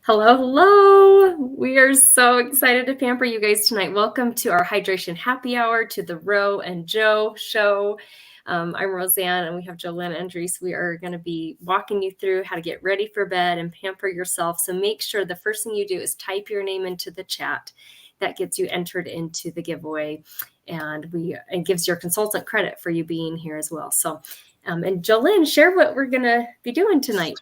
Hello, hello. We are so excited to pamper you guys tonight. Welcome to our hydration happy hour to the Ro and Joe show. I'm Roseanne and we have Jolynn and Andres. We are going to be walking you through how to get ready for bed and pamper yourself. So make sure the first thing you do is type your name into the chat. That gets you entered into the giveaway, and it gives your consultant credit for you being here as well. So, and Jolynn, share what we're going to be doing tonight.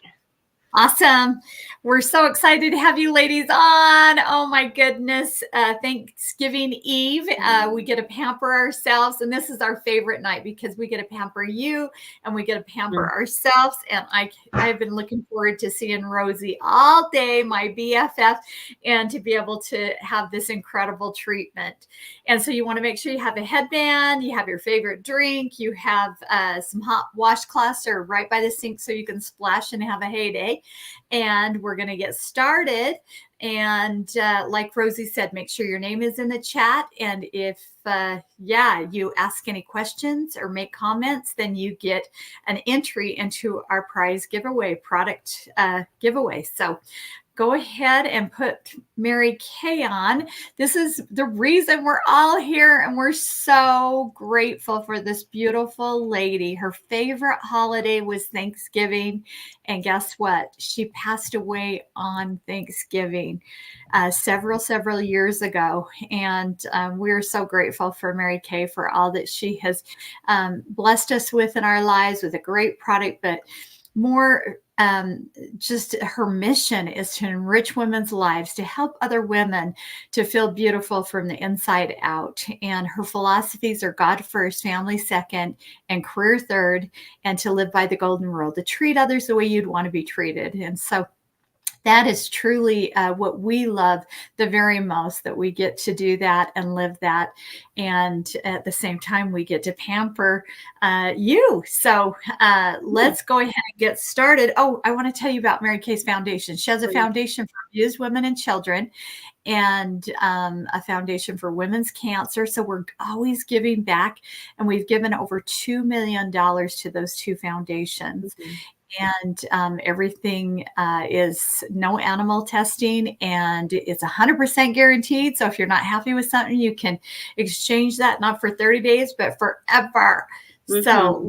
Awesome. We're so excited to have you ladies on. Oh my goodness. Thanksgiving Eve, we get to pamper ourselves. And this is our favorite night because we get to pamper you and we get to pamper ourselves. And I've been looking forward to seeing Rosie all day, my BFF, and to be able to have this incredible treatment. And so you want to make sure you have a headband, you have your favorite drink, you have some hot washcloths or right by the sink so you can splash and have a heyday. And we're going to get started. And like Rosie said, make sure your name is in the chat. And if, you ask any questions or make comments, then you get an entry into our prize giveaway, product giveaway. So go ahead and put Mary Kay on. This is the reason we're all here, and we're so grateful for this beautiful lady. Her favorite holiday was Thanksgiving, and guess what? She passed away on Thanksgiving several years ago, and we're so grateful for Mary Kay for all that she has blessed us with in our lives, with a great product, but more just her mission is to enrich women's lives, to help other women to feel beautiful from the inside out. And her philosophies are God first, family second, and career third, and to live by the golden rule, to treat others the way you'd want to be treated. And so that is truly what we love the very most, that we get to do that and live that. And at the same time, we get to pamper you. So let's go ahead and get started. Oh, I want to tell you about Mary Kay's foundation. She has a foundation for abused women and children, and a foundation for women's cancer. So we're always giving back, and we've given over $2 million to those two foundations. And everything is no animal testing, and it's 100% guaranteed. So if you're not happy with something, you can exchange that, not for 30 days, but forever. So let's get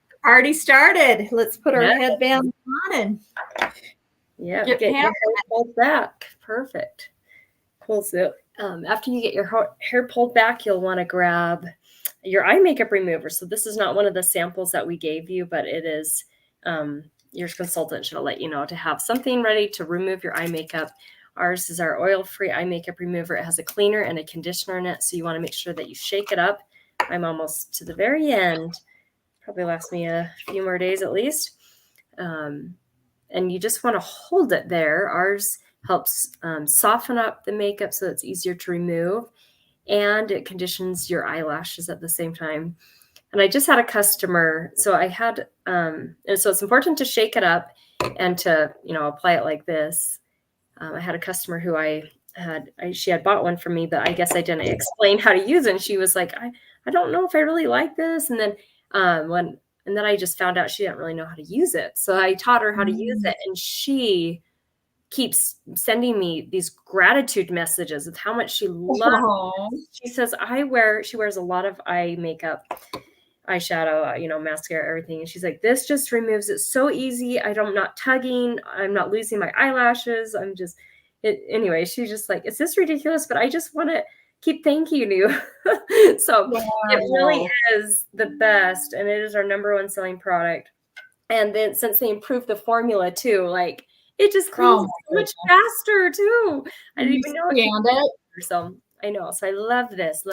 the party started. Let's put our headband on and get your hair pulled back. Perfect. Cool. So after you get your hair pulled back, you'll want to grab your eye makeup remover. So this is not one of the samples that we gave you, but it is your consultant should let you know to have something ready to remove your eye makeup. Ours is our oil-free eye makeup remover. It has a cleaner and a conditioner in it, so you want to make sure that you shake it up. I'm almost to the very end. Probably last me a few more days at least. And you just want to hold it there. Ours helps soften up the makeup so it's easier to remove, and it conditions your eyelashes at the same time. And I just had a customer, so I had, and so it's important to shake it up and to, apply it like this. I had a customer who she had bought one from me, but I guess I didn't explain how to use it. And she was like, I don't know if I really like this. And then then I just found out she didn't really know how to use it. So I taught her how to use it, and she keeps sending me these gratitude messages of how much she loves it. She says, she wears a lot of eye makeup, eyeshadow, mascara, everything. And she's like, this just removes it so easy. I'm not tugging. I'm not losing my eyelashes. Anyway, she's just like, is this ridiculous? But I just want to keep thanking you. So it really is the best. And it is our #1 selling product. And then since they improved the formula too, like it just cleans so much faster too. I didn't even know it. So I know. So I love this.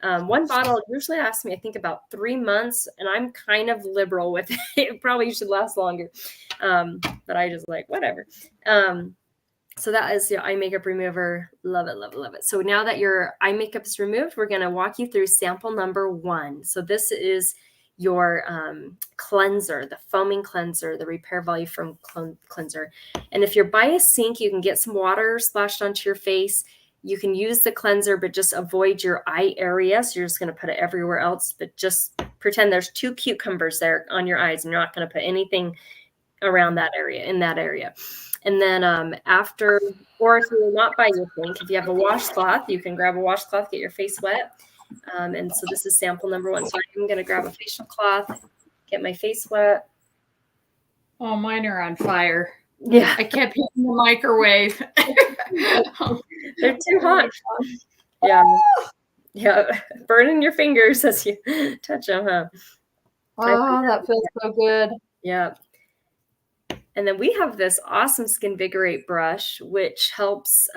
One bottle usually lasts me, I think, about 3 months, and I'm kind of liberal with it. It probably should last longer, but I just like whatever. So that is your eye makeup remover. Love it. So now that your eye makeup is removed, we're going to walk you through sample #1. So this is your cleanser, the foaming cleanser, the Repair Volume cleanser. And if you're by a sink, you can get some water splashed onto your face. You can use the cleanser, but just avoid your eye area. So you're just going to put it everywhere else, but just pretend there's 2 cucumbers there on your eyes, and you're not going to put anything around that area, in that area. And then after, or if you're not by your sink, if you have a washcloth, you can grab a washcloth, get your face wet. And so this is sample number 1. So I'm going to grab a facial cloth, get my face wet. Oh, mine are on fire. Yeah. I kept hitting the microwave. They're too hot. Yeah. Yeah. Burning your fingers as you touch them, huh? Oh, that feels so good. Yeah. And then we have this awesome Skinvigorate brush, which helps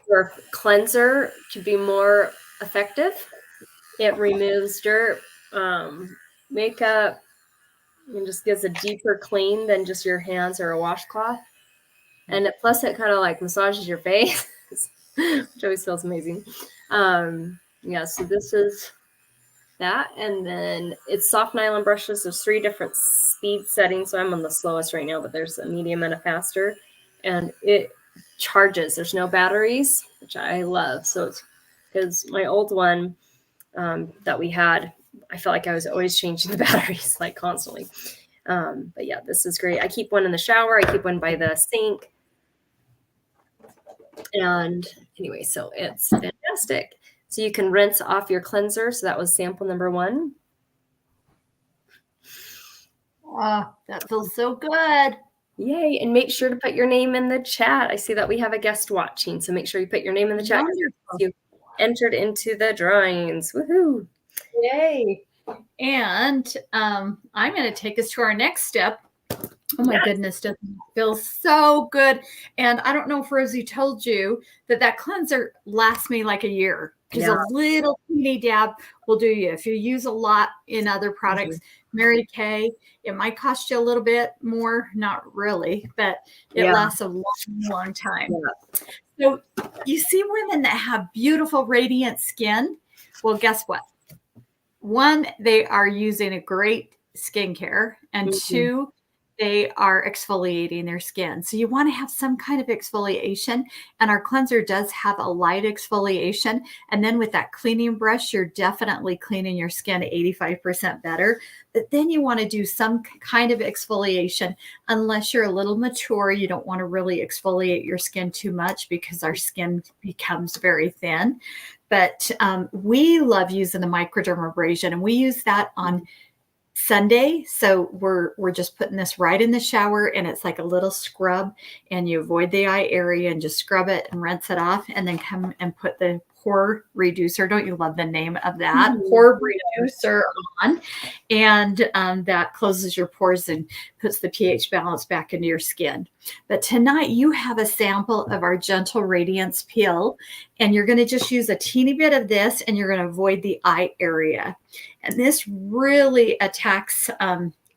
your cleanser to be more effective. It removes dirt, makeup, and just gives a deeper clean than just your hands or a washcloth. And plus it kind of like massages your face, which always feels amazing. Yeah, so this is that. And then it's soft nylon brushes. There's 3 different speed settings. So I'm on the slowest right now, but there's a medium and a faster. And it charges. There's no batteries, which I love. So it's because my old one that we had, I felt like I was always changing the batteries, like constantly. But yeah, this is great. I keep one in the shower. I keep one by the sink. And anyway, so it's fantastic. So you can rinse off your cleanser. So that was sample number 1. Oh, that feels so good. Yay. And make sure to put your name in the chat. I see that we have a guest watching. So make sure you put your name in the chat. You entered into the drawings. Woohoo. Yay. And I'm going to take us to our next step. Oh my goodness, doesn't it feel so good? And I don't know if Rosie told you that cleanser lasts me like a year, because a little teeny dab will do you. If you use a lot in other products, Mary Kay, it might cost you a little bit more, not really, but it lasts a long, long time. So you see women that have beautiful, radiant skin. Well, guess what? 1, they are using a great skincare, and 2, they are exfoliating their skin. So you want to have some kind of exfoliation, and our cleanser does have a light exfoliation. And then with that cleaning brush, you're definitely cleaning your skin 85% better. But then you want to do some kind of exfoliation. Unless you're a little mature, you don't want to really exfoliate your skin too much, because our skin becomes very thin. But we love using the microdermabrasion, and we use that on Sunday. So we're just putting this right in the shower, and it's like a little scrub, and you avoid the eye area and just scrub it and rinse it off, and then come and put the pore reducer. Don't you love the name of that? Pore reducer on, and that closes your pores and puts the pH balance back into your skin. But tonight you have a sample of our Gentle Radiance Peel, and you're going to just use a teeny bit of this, and you're going to avoid the eye area. And this really attacks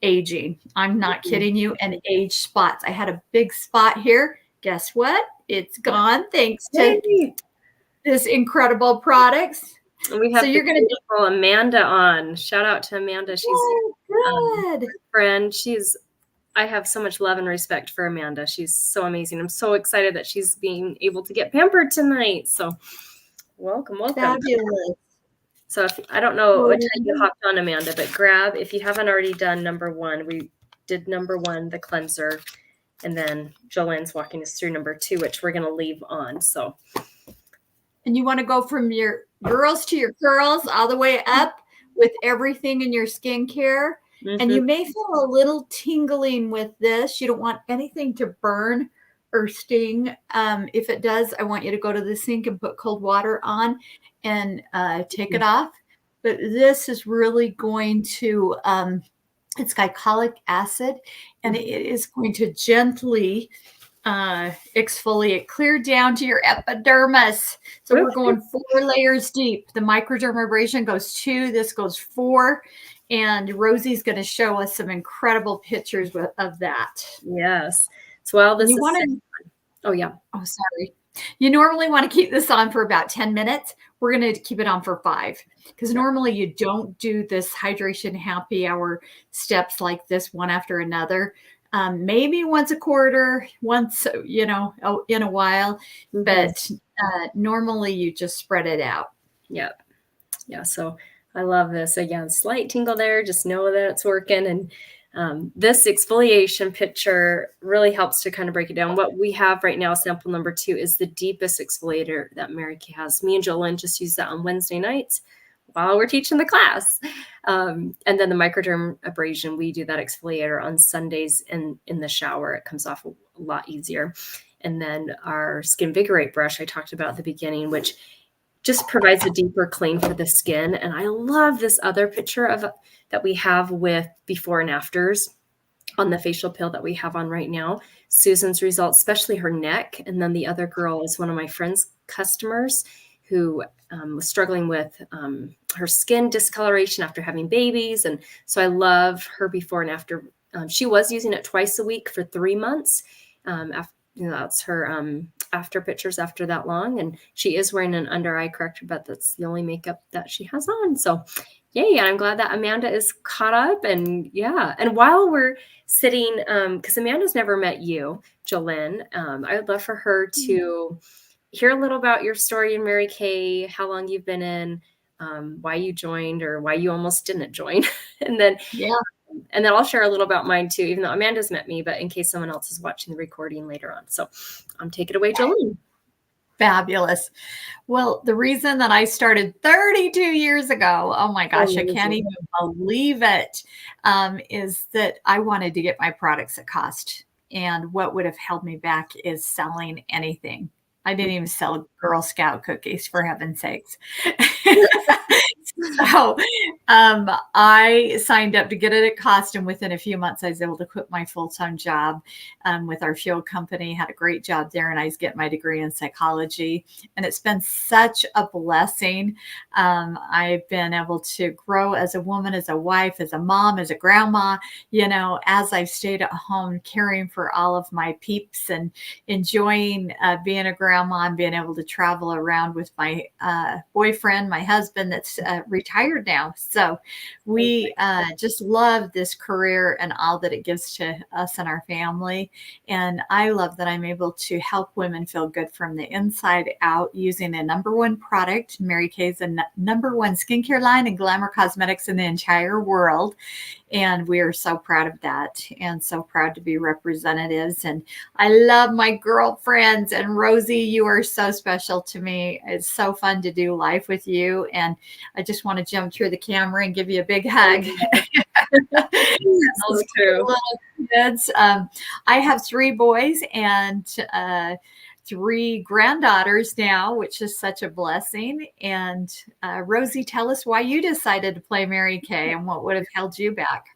aging. I'm not kidding you. And age spots. I had a big spot here. Guess what? It's gone thanks to this incredible products. And we have you're going to Amanda on. Shout out to Amanda. She's good friend. I have so much love and respect for Amanda. She's so amazing. I'm so excited that she's being able to get pampered tonight. So welcome. Fabulous. So I don't know what time you hopped on, Amanda, but grab, if you haven't already done number 1, we did number 1, the cleanser, and then Jolene's walking us through number 2, which we're going to leave on. So, and you want to go from your girls to your curls all the way up with everything in your skincare. And you may feel a little tingling with this. You don't want anything to burn or sting. If it does, I want you to go to the sink and put cold water on and take it off. But this is really going to, it's glycolic acid, and it is going to gently exfoliate clear down to your epidermis. So we're going 4 layers deep. The microdermabrasion goes 2, this goes 4. And Rosie's going to show us some incredible pictures of that. Yes. So while this oh, sorry. You normally want to keep this on for about 10 minutes. We're going to keep it on for 5, because normally you don't do this hydration happy hour steps like this one after another. Maybe once a quarter, once, in a while, but normally you just spread it out. Yep. Yeah. So I love this. Again, slight tingle there. Just know that it's working. And This exfoliation picture really helps to kind of break it down. What we have right now, sample number 2, is the deepest exfoliator that Mary Kay has. Me and Jolynn just use that on Wednesday nights while we're teaching the class. And then the microderm abrasion, we do that exfoliator on Sundays in the shower. It comes off a lot easier. And then our Skin Vigorate brush I talked about at the beginning, which just provides a deeper clean for the skin. And I love this other picture of that we have with before and afters on the facial peel that we have on right now. Susan's results, especially her neck. And then the other girl is one of my friend's customers who was struggling with her skin discoloration after having babies. And so I love her before and after. She was using it twice a week for 3 months. That's her after pictures after that long. And she is wearing an under eye corrector, but that's the only makeup that she has on. So yay. And I'm glad that Amanda is caught up. And yeah. And while we're sitting, because Amanda's never met you, Jolynn, I would love for her to hear a little about your story in Mary Kay, how long you've been in, why you joined or why you almost didn't join. And then I'll share a little about mine too, even though Amanda's met me, but in case someone else is watching the recording later on. So take it away, Jolynn. Fabulous. Well, the reason that I started 32 years ago, oh my gosh, I can't even believe it, is that I wanted to get my products at cost. And what would have held me back is selling anything. I didn't even sell Girl Scout cookies, for heaven's sakes. So I signed up to get it at cost, and within a few months, I was able to quit my full-time job with our fuel company. Had a great job there, and I was getting my degree in psychology. And it's been such a blessing. I've been able to grow as a woman, as a wife, as a mom, as a grandma, as I've stayed at home caring for all of my peeps and enjoying being a grandma and being able to travel around with my boyfriend, my husband that's retired now. So we just love this career and all that it gives to us and our family. And I love that I'm able to help women feel good from the inside out using a #1 product. Mary Kay's a #1 skincare line and glamour cosmetics in the entire world. And we are so proud of that and so proud to be representatives. And I love my girlfriends. And Rosie, you are so special to me. It's so fun to do life with you. And I just want to jump through the camera and give you a big hug. That's true. Kids. I have 3 boys and 3 granddaughters now, which is such a blessing. And Rosie, tell us why you decided to play Mary Kay and what would have held you back.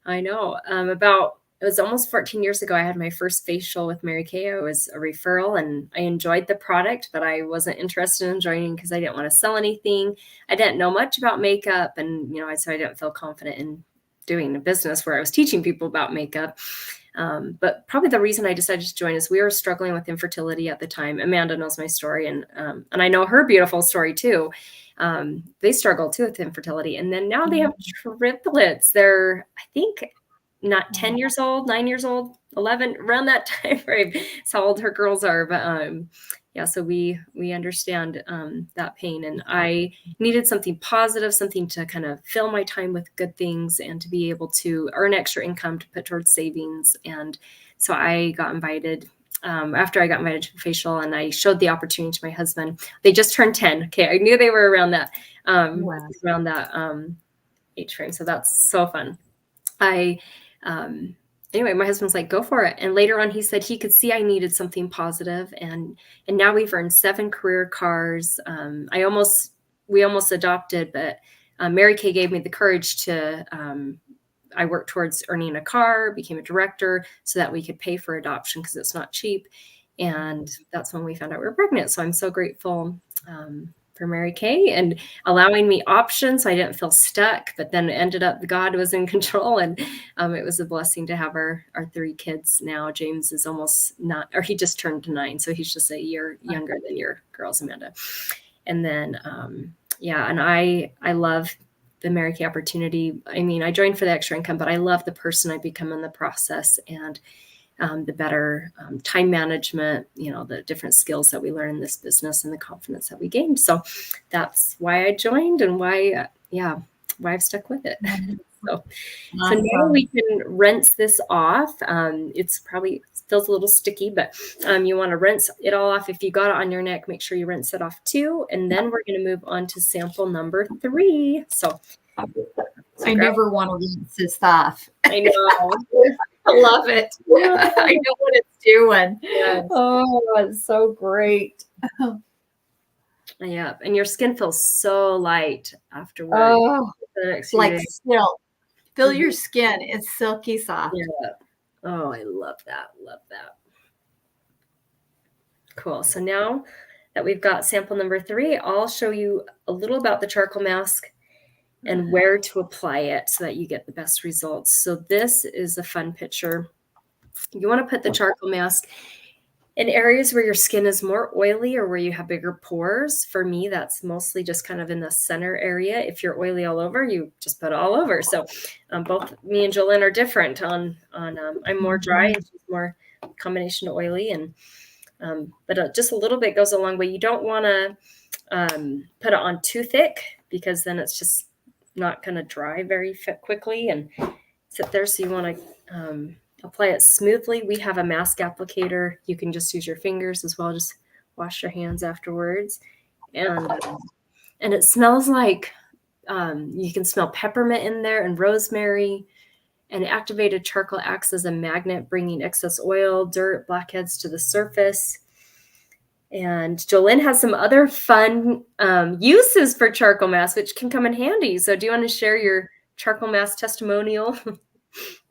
I know. It was almost 14 years ago, I had my first facial with Mary Kay. It was a referral, and I enjoyed the product, but I wasn't interested in joining because I didn't want to sell anything. I didn't know much about makeup, and so I didn't feel confident in doing a business where I was teaching people about makeup. But probably the reason I decided to join is we were struggling with infertility at the time. Amanda knows my story, and I know her beautiful story too. They struggled too with infertility, and then now they have triplets. They're, I think, not 10 years old, 9 years old, 11, around that time frame. That's how old her girls are. But so we understand that pain, and I needed something positive, something to kind of fill my time with good things and to be able to earn extra income to put towards savings. And so I got invited after I got invited to a facial, and I showed the opportunity to my husband. They just turned 10. Okay. I knew they were around that, age frame. So that's so fun. Anyway, my husband's like, go for it. And later on, he said he could see I needed something positive. And now we've earned 7 career cars. We almost adopted, but Mary Kay gave me the courage to, I worked towards earning a car, became a director so that we could pay for adoption because it's not cheap. And that's when we found out we were pregnant. So I'm so grateful for Mary Kay and allowing me options so I didn't feel stuck, but then it ended up God was in control, and it was a blessing to have our 3 kids now. James is almost not, or he just turned 9, so he's just a year younger than your girls, Amanda. And then and I love the Mary Kay opportunity. I mean, I joined for the extra income, but I love the person I become in the process, and the better time management, the different skills that we learn in this business and the confidence that we gained. So that's why I joined, and why why I've stuck with it. So Awesome. now we can rinse this off. It's probably feels a little sticky, but you want to rinse it all off. If you got it on your neck, make sure you rinse it off too. And then we're going to move on to sample number 3. So I never want to rinse this off. I know. I love it. I know what it's doing. Yes. Oh, it's so great. Yeah, and your skin feels so light afterwards. Oh, like silk. Feel Mm-hmm. your skin. It's silky soft. Yeah. Oh, I love that. Love that. Cool. So now that we've got sample number 3, I'll show you a little about the charcoal mask and where to apply it so that you get the best results. So this is a fun picture. You want to put the charcoal mask in areas where your skin is more oily or where you have bigger pores. For me, that's mostly just kind of in the center area. If you're oily all over, you just put it all over. So both me and Jolene are different on I'm more dry and she's more combination of oily, and but just a little bit goes a long way. You don't want to put it on too thick because then it's just not going to dry very quickly and sit there. So you want to apply it smoothly. We have a mask applicator. You can just use your fingers as well. Just wash your hands afterwards. And it smells like you can smell peppermint in there and rosemary. And activated charcoal acts as a magnet, bringing excess oil, dirt, blackheads to the surface. And Jolene has some other fun uses for charcoal mask, which can come in handy. So do you want to share your charcoal mask testimonial?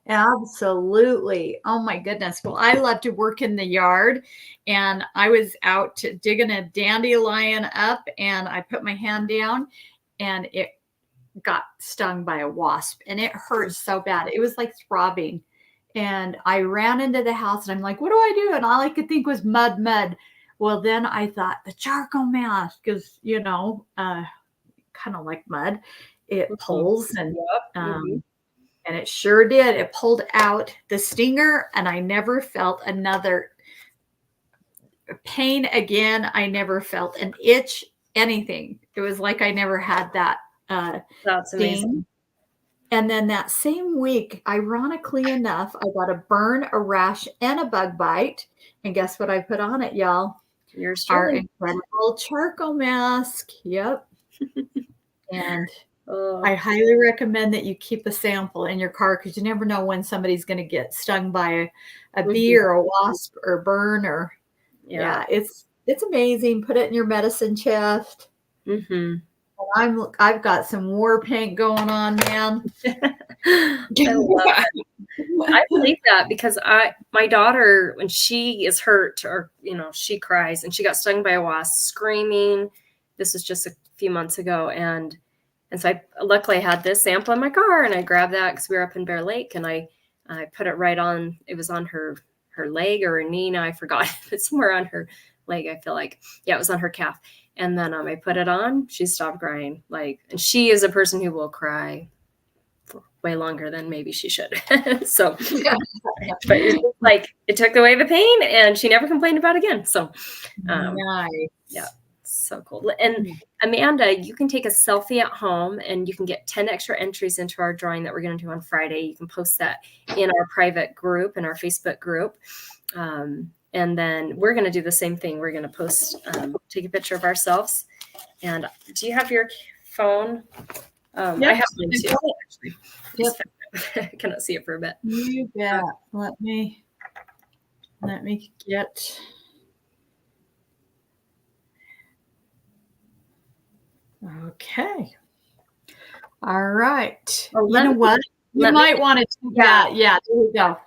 Absolutely. Oh my goodness. Well, I love to work in the yard, and I was out digging a dandelion up, and I put my hand down and it got stung by a wasp, and it hurt so bad. It was like throbbing. And I ran into the house and I'm like, what do I do? And all I could think was mud. Well, then I thought the charcoal mask is, kind of like mud. It pulls and and it sure did. It pulled out the stinger, and I never felt another pain again. I never felt an itch, anything. It was like I never had that That's amazing. And then that same week, ironically enough, I got a burn, a rash, and a bug bite. And guess what I put on it, y'all? Our incredible charcoal mask. Yep. And I highly recommend that you keep a sample in your car, because you never know when somebody's going to get stung by a bee or a wasp or burn or it's amazing. Put it in your medicine chest. I've got some war paint going on, man. I love it. I believe that because my daughter, when she is hurt or she cries, and she got stung by a wasp screaming. This was just a few months ago, and so I luckily had this sample in my car, and I grabbed that because we were up in Bear Lake, and I put it right on. It was on her leg or her knee. Now I forgot. It's somewhere on her leg. I feel like it was on her calf. And then I put it on. She stopped crying. And she is a person who will cry for way longer than maybe she should. So, but it took away the pain, and she never complained about it again. So, nice. Yeah, so cool. And Amanda, you can take a selfie at home, and you can get 10 extra entries into our drawing that we're going to do on Friday. You can post that in our private group, in our Facebook group. And then we're going to do the same thing. We're going to post, take a picture of ourselves. And do you have your phone? I have mine too, actually. Yep. I cannot see it for a bit. You bet. Let me get. Okay. All right. You know what? You might want to do that. Yeah,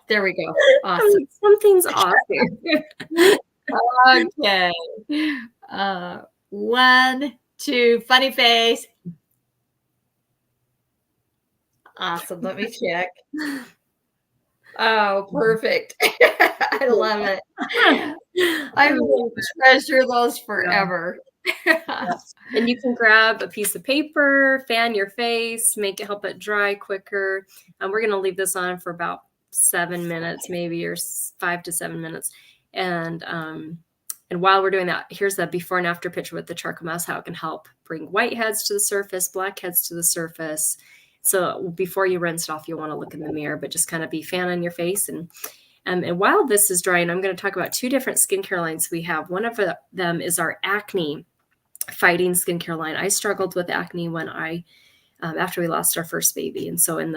there we go. Awesome. Something's off here. Okay. 1, 2, funny face. Awesome. Let me check. Oh, perfect. I love it. I will treasure those forever. And you can grab a piece of paper, fan your face, help it dry quicker. We're going to leave this on for about 7 minutes, maybe, or 5 to 7 minutes. And while we're doing that, here's the before and after picture with the charcoal mask, how it can help bring whiteheads to the surface, blackheads to the surface. So before you rinse it off, you'll want to look in the mirror, but just kind of be fanning your face. And while this is drying, I'm going to talk about 2 different skincare lines we have. One of them is our acne fighting skincare line. I struggled with acne when after we lost our first baby. And so in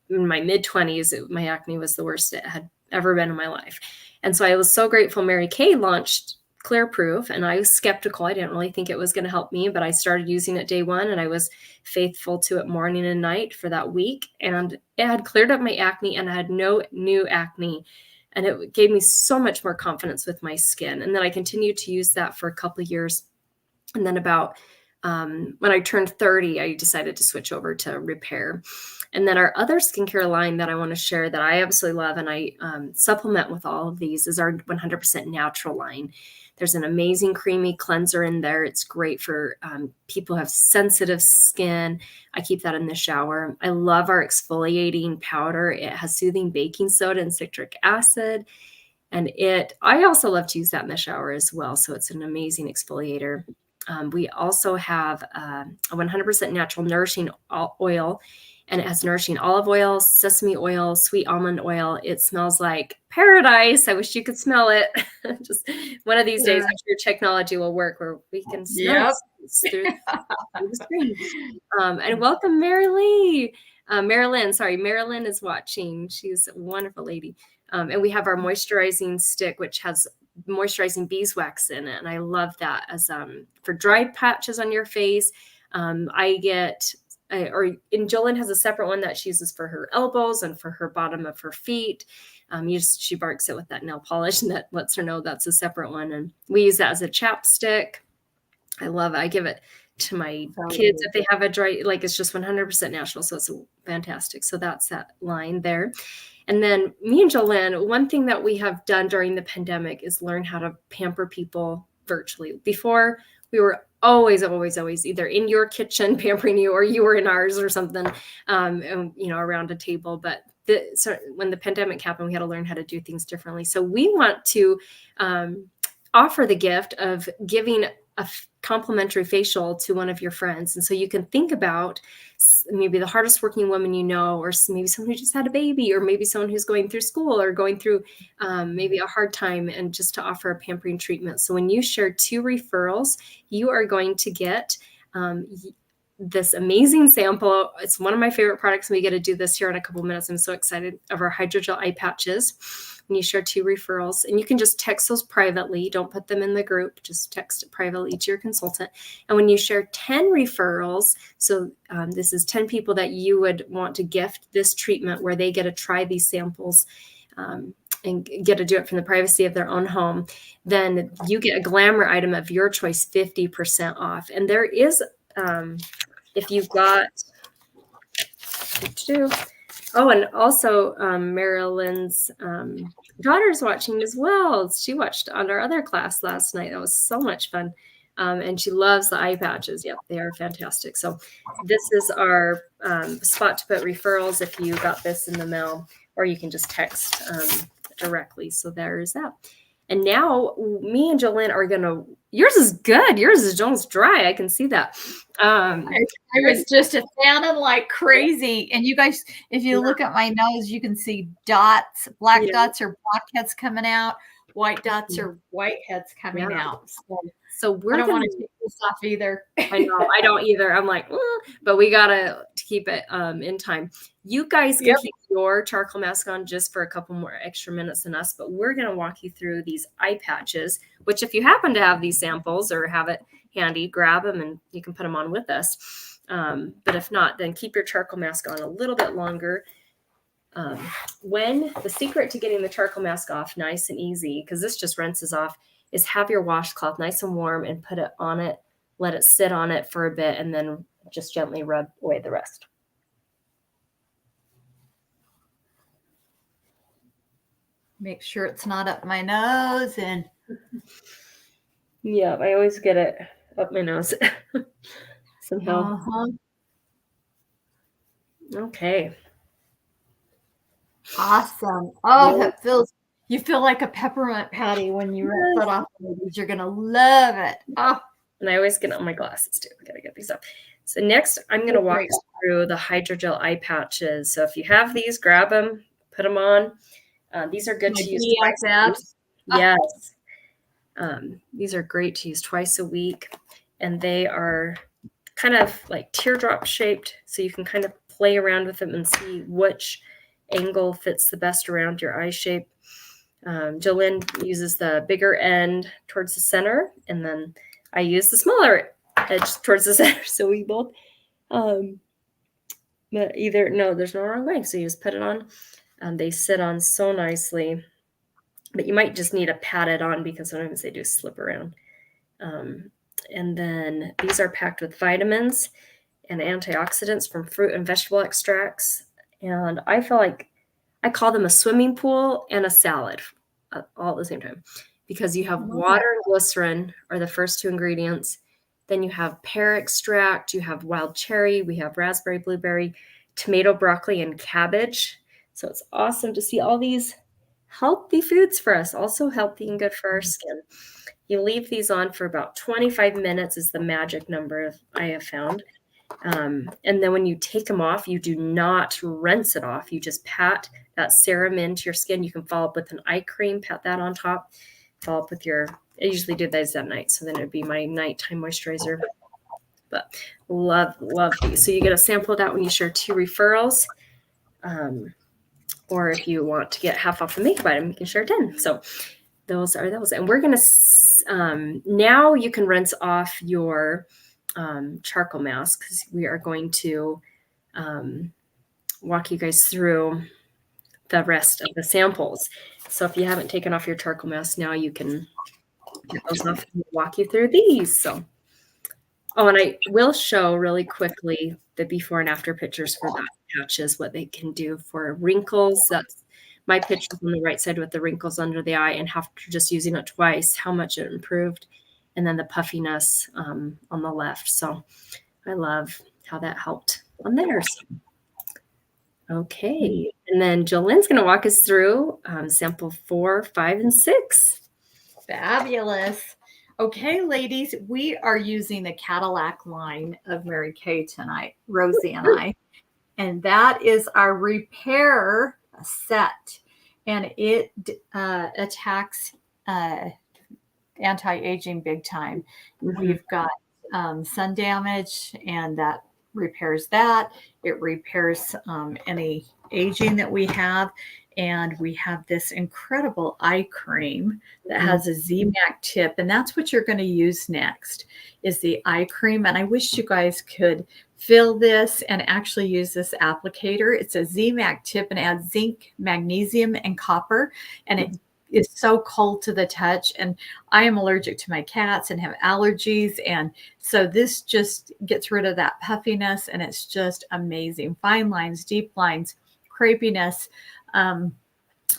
my mid-20s, my acne was the worst it had ever been in my life. And so I was so grateful Mary Kay launched Clear Proof, and I was skeptical. I didn't really think it was going to help me, but I started using it day 1, and I was faithful to it morning and night for that week. And it had cleared up my acne, and I had no new acne. And it gave me so much more confidence with my skin. And then I continued to use that for a couple of years. And then about when I turned 30, I decided to switch over to Repair. And then our other skincare line that I want to share that I absolutely love, and I supplement with all of these, is our 100% natural line. There's an amazing creamy cleanser in there. It's great for people who have sensitive skin. I keep that in the shower. I love our exfoliating powder. It has soothing baking soda and citric acid. And I also love to use that in the shower as well. So it's an amazing exfoliator. We also have a 100% natural nourishing oil, and it has nourishing olive oil, sesame oil, sweet almond oil. It smells like paradise. I wish you could smell it. Just one of these days, I'm sure technology will work where we can smell through the screen. And welcome, Marilyn, is watching. She's a wonderful lady. And we have our moisturizing stick, which has moisturizing beeswax in it. And I love that as for dry patches on your face. Jolene has a separate one that she uses for her elbows and for her bottom of her feet. She barks it with that nail polish, and that lets her know that's a separate one. And we use that as a chapstick. I love it. I give it to my kids if they have a dry, it's just 100% natural. So it's fantastic. So that's that line there. And then me and Jolene, one thing that we have done during the pandemic is learn how to pamper people virtually. Before, we were always either in your kitchen pampering you, or you were in ours or something, around a table. But when the pandemic happened, we had to learn how to do things differently. So we want to offer the gift of giving a complimentary facial to one of your friends. And so you can think about maybe the hardest working woman you know, or maybe someone who just had a baby, or maybe someone who's going through school or going through maybe a hard time, and just to offer a pampering treatment. So when you share 2 referrals, you are going to get this amazing sample. It's one of my favorite products. We get to do this here in a couple of minutes. I'm so excited, of our hydrogel eye patches. When you share 2 referrals, and you can just text those privately. Don't put them in the group. Just text it privately to your consultant. And when you share 10 referrals, so this is 10 people that you would want to gift this treatment, where they get to try these samples and get to do it from the privacy of their own home, then you get a glamour item of your choice, 50% off. And there is, if you've got, oh, and also Marilyn's daughter's watching as well. She watched on our other class last night. That was so much fun. And she loves the eye patches. Yep, they are fantastic. So this is our spot to put referrals if you got this in the mail, or you can just text directly. So there's that. And now me and Jolene are yours is good. Yours is almost dry. I can see that. I was just fanning like crazy. And you guys, if you look at my nose, you can see dots, black dots or blackheads coming out. White dots or whiteheads coming out. So I don't want to take this off either. I know, I don't either. I'm like, but we gotta keep it in time. You guys can keep your charcoal mask on just for a couple more extra minutes than us, but we're gonna walk you through these eye patches, which if you happen to have these samples or have it handy, grab them and you can put them on with us. But if not, then keep your charcoal mask on a little bit longer. When the secret to getting the charcoal mask off nice and easy, because this just rinses off, is have your washcloth nice and warm and put it on it, let it sit on it for a bit, and then just gently rub away the rest. Make sure it's not up my nose. And yeah, I always get it up my nose somehow. Okay. Awesome. Oh, that you feel like a peppermint patty when you rip it off. You're going to love it. Oh. And I always get on my glasses too. I got to get these up. So next, I'm going to walk us through the hydrogel eye patches. So if you have these, grab them, put them on. These are good to use twice a week. Yes. These are great to use twice a week. And they are kind of like teardrop shaped. So you can kind of play around with them and see which angle fits the best around your eye shape. Jolynn uses the bigger end towards the center, and then I use the smaller edge towards the center. So we both, but there's no wrong way. So you just put it on, and they sit on so nicely. But you might just need to pat it on because sometimes they do slip around. And then these are packed with vitamins and antioxidants from fruit and vegetable extracts. And I feel like I call them a swimming pool and a salad all at the same time, because you have water and glycerin are the first two ingredients. Then you have pear extract, you have wild cherry, we have raspberry, blueberry, tomato, broccoli, and cabbage. So it's awesome to see all these healthy foods for us, also healthy and good for our skin. You leave these on for about 25 minutes is the magic number I have found. And then when you take them off, you do not rinse it off. You just pat that serum into your skin. You can follow up with an eye cream, pat that on top, follow up with I usually do those at night. So then it'd be my nighttime moisturizer. But love these. So you get a sample of that when you share 2 referrals. Or if you want to get half off the makeup item, you can share 10. So those are those. And we're going to, now you can rinse off your charcoal mask, because we are going to walk you guys through the rest of the samples. So if you haven't taken off your charcoal mask, now you can get those off and walk you through these. So, and I will show really quickly the before and after pictures for that patches, what they can do for wrinkles. That's my picture on the right side with the wrinkles under the eye, and after just using it twice, how much it improved. And then the puffiness on the left. So I love how that helped on theirs. Okay. And then Jolynn's going to walk us through sample 4, 5, and 6. Fabulous. Okay, ladies, we are using the Cadillac line of Mary Kay tonight, Rosie and I. And that is our repair set. And it attacks anti-aging big time. We've got sun damage, and that repairs that. It repairs any aging that we have. And we have this incredible eye cream that has a Z-Mac tip. And that's what you're going to use next, is the eye cream. And I wish you guys could fill this and actually use this applicator. It's a Z-Mac tip and adds zinc, magnesium, and copper. And it is so cold to the touch. And I am allergic to my cats and have allergies. And so this just gets rid of that puffiness. And it's just amazing. Fine lines, deep lines, crepiness.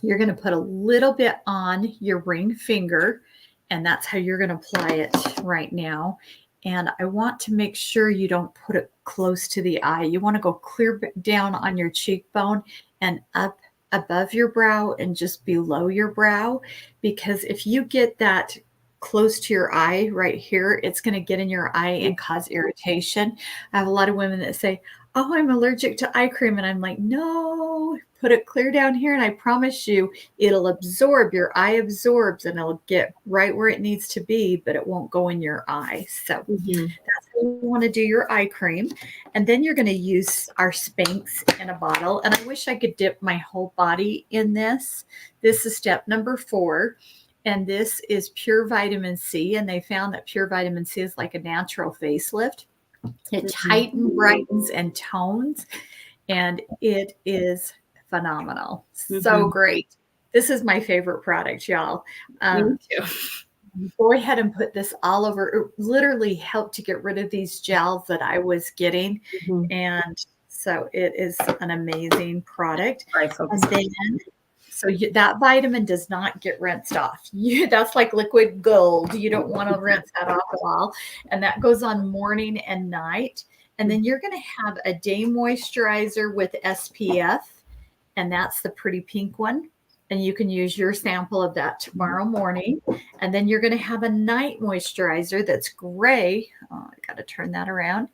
You're going to put a little bit on your ring finger, and that's how you're going to apply it right now. And I want to make sure you don't put it close to the eye. You want to go clear down on your cheekbone and up above your brow and just below your brow, because if you get that close to your eye right here, it's going to get in your eye and cause irritation. I have a lot of women that say, oh, I'm allergic to eye cream. And I'm like, no, put it clear down here. And I promise you, it'll absorb. Your eye absorbs and it'll get right where it needs to be, but it won't go in your eye. So that's how you want to do your eye cream. And then you're going to use our Spanx in a bottle. And I wish I could dip my whole body in this. This is step number 4. And this is pure vitamin C. And they found that pure vitamin C is like a natural facelift. It tightens, brightens, and tones, and it is phenomenal. So great. This is my favorite product, y'all. Go ahead and put this all over. It literally helped to get rid of these gels that I was getting. And so it is an amazing product. And then, so that vitamin does not get rinsed off. That's like liquid gold. You don't want to rinse that off at all. And that goes on morning and night. And then you're going to have a day moisturizer with SPF. And that's the pretty pink one. And you can use your sample of that tomorrow morning. And then you're going to have a night moisturizer that's gray. Oh, I got to turn that around.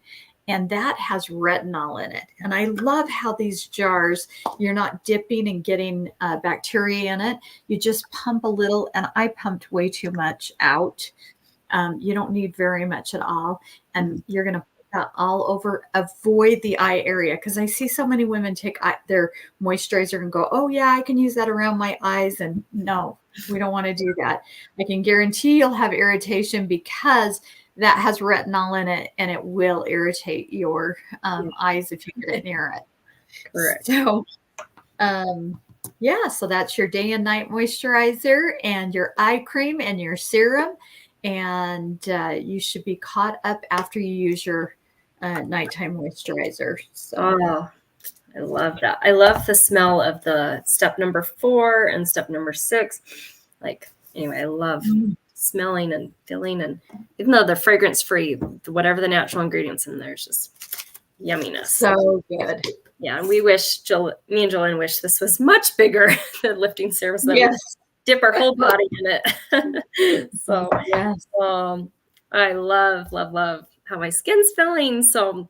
and that has retinol in it. And I love how these jars, you're not dipping and getting bacteria in it. You just pump a little, and I pumped way too much out. You don't need very much at all. And you're going to put that all over, avoid the eye area. Because I see so many women take their moisturizer and go, oh yeah, I can use that around my eyes. And no, we don't want to do that. I can guarantee you'll have irritation because that has retinol in it, and it will irritate your eyes if you get near it. Correct. So, yeah, so that's your day and night moisturizer and your eye cream and your serum. And you should be caught up after you use your nighttime moisturizer. So. Oh, I love that. I love the smell of the step number 4 and step number 6. Like, anyway, I love smelling and feeling, and even though they're fragrance free, whatever the natural ingredients in there is just yumminess. So good. Yeah, and we wish, me and Jolene wish this was much bigger, the lifting serum, so that we dip our whole body in it. So yes. I love how my skin's feeling. So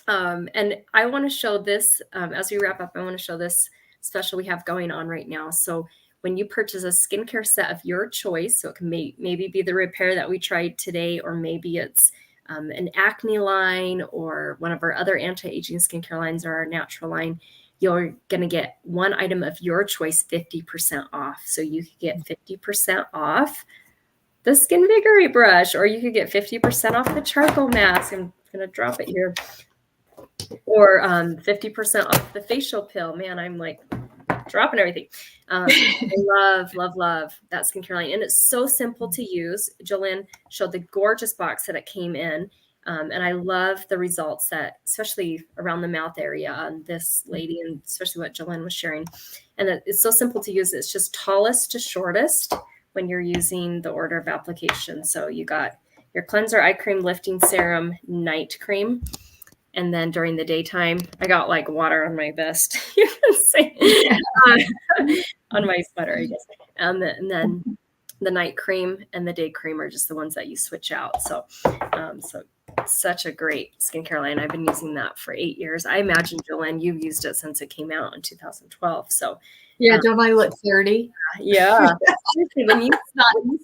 and I want to show this as we wrap up. I want to show this special we have going on right now. So when you purchase a skincare set of your choice, so it can maybe be the repair that we tried today, or maybe it's an acne line or one of our other anti-aging skincare lines or our natural line, you're going to get one item of your choice 50% off. So you could get 50% off the Skin Vigorate brush, or you could get 50% off the charcoal mask. I'm going to drop it here. Or 50% off the facial pill. Man, I'm like dropping everything. I love that skincare line. And it's so simple to use. Jolene showed the gorgeous box that it came in. And I love the results that, especially around the mouth area on this lady, and especially what Jolene was sharing. And it's so simple to use. It's just tallest to shortest when you're using the order of application. So you got your cleanser, eye cream, lifting serum, night cream. And then during the daytime, I got like water on my vest, you can say, on my sweater, I guess. And then the night cream and the day cream are just the ones that you switch out. So, so such a great skincare line. I've been using that for 8 years. I imagine, Jolene, you've used it since it came out in 2012. So yeah, don't I look 30? Yeah. When you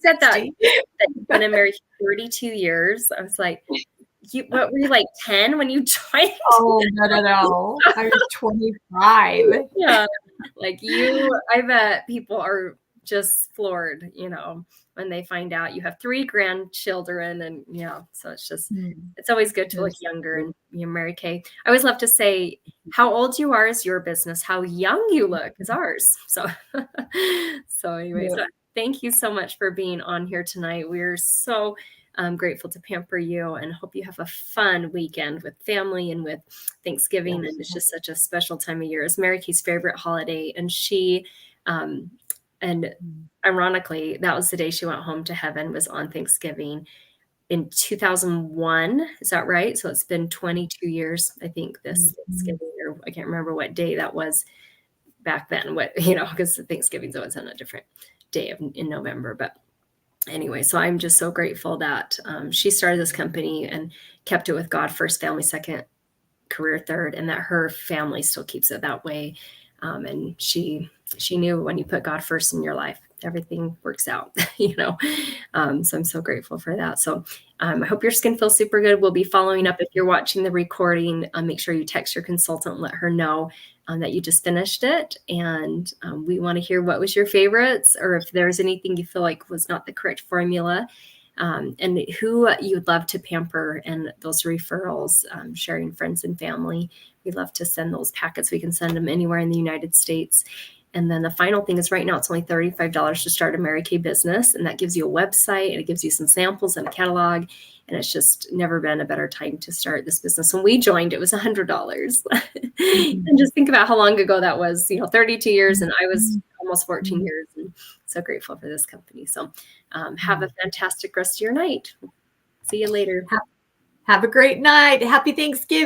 said that you've been married 32 years, I was like, what were you, like 10 when you joined? Oh, no. I was 25. Yeah. Like I bet people are just floored, when they find out you have 3 grandchildren, and so it's just, it's always good to look younger. And Mary Kay, I always love to say, how old you are is your business. How young you look is ours. So, anyway, so thank you so much for being on here tonight. We're so grateful to pamper you, and hope you have a fun weekend with family and with Thanksgiving. And it's just such a special time of year. It's Mary Kay's favorite holiday. And she, and ironically, that was the day she went home to heaven, was on Thanksgiving in 2001. Is that right? So it's been 22 years, I think, this Thanksgiving, or I can't remember what day that was back then, because Thanksgiving's always on a different day in November. But anyway, so I'm just so grateful that she started this company and kept it with God first, family second, career third, and that her family still keeps it that way. And she knew when you put God first in your life, everything works out, so I'm so grateful for that. So I hope your skin feels super good. We'll be following up. If you're watching the recording, make sure you text your consultant and let her know that you just finished it. And we want to hear what was your favorites, or if there's anything you feel like was not the correct formula, and who you'd love to pamper, and those referrals, sharing friends and family. We love to send those packets. We can send them anywhere in the United States. And then the final thing is, right now it's only $35 to start a Mary Kay business. And that gives you a website, and it gives you some samples and a catalog. And it's just never been a better time to start this business. When we joined, it was $100. And just think about how long ago that was, 32 years. And I was almost 14 years. And so grateful for this company. So have a fantastic rest of your night. See you later. Have a great night. Happy Thanksgiving.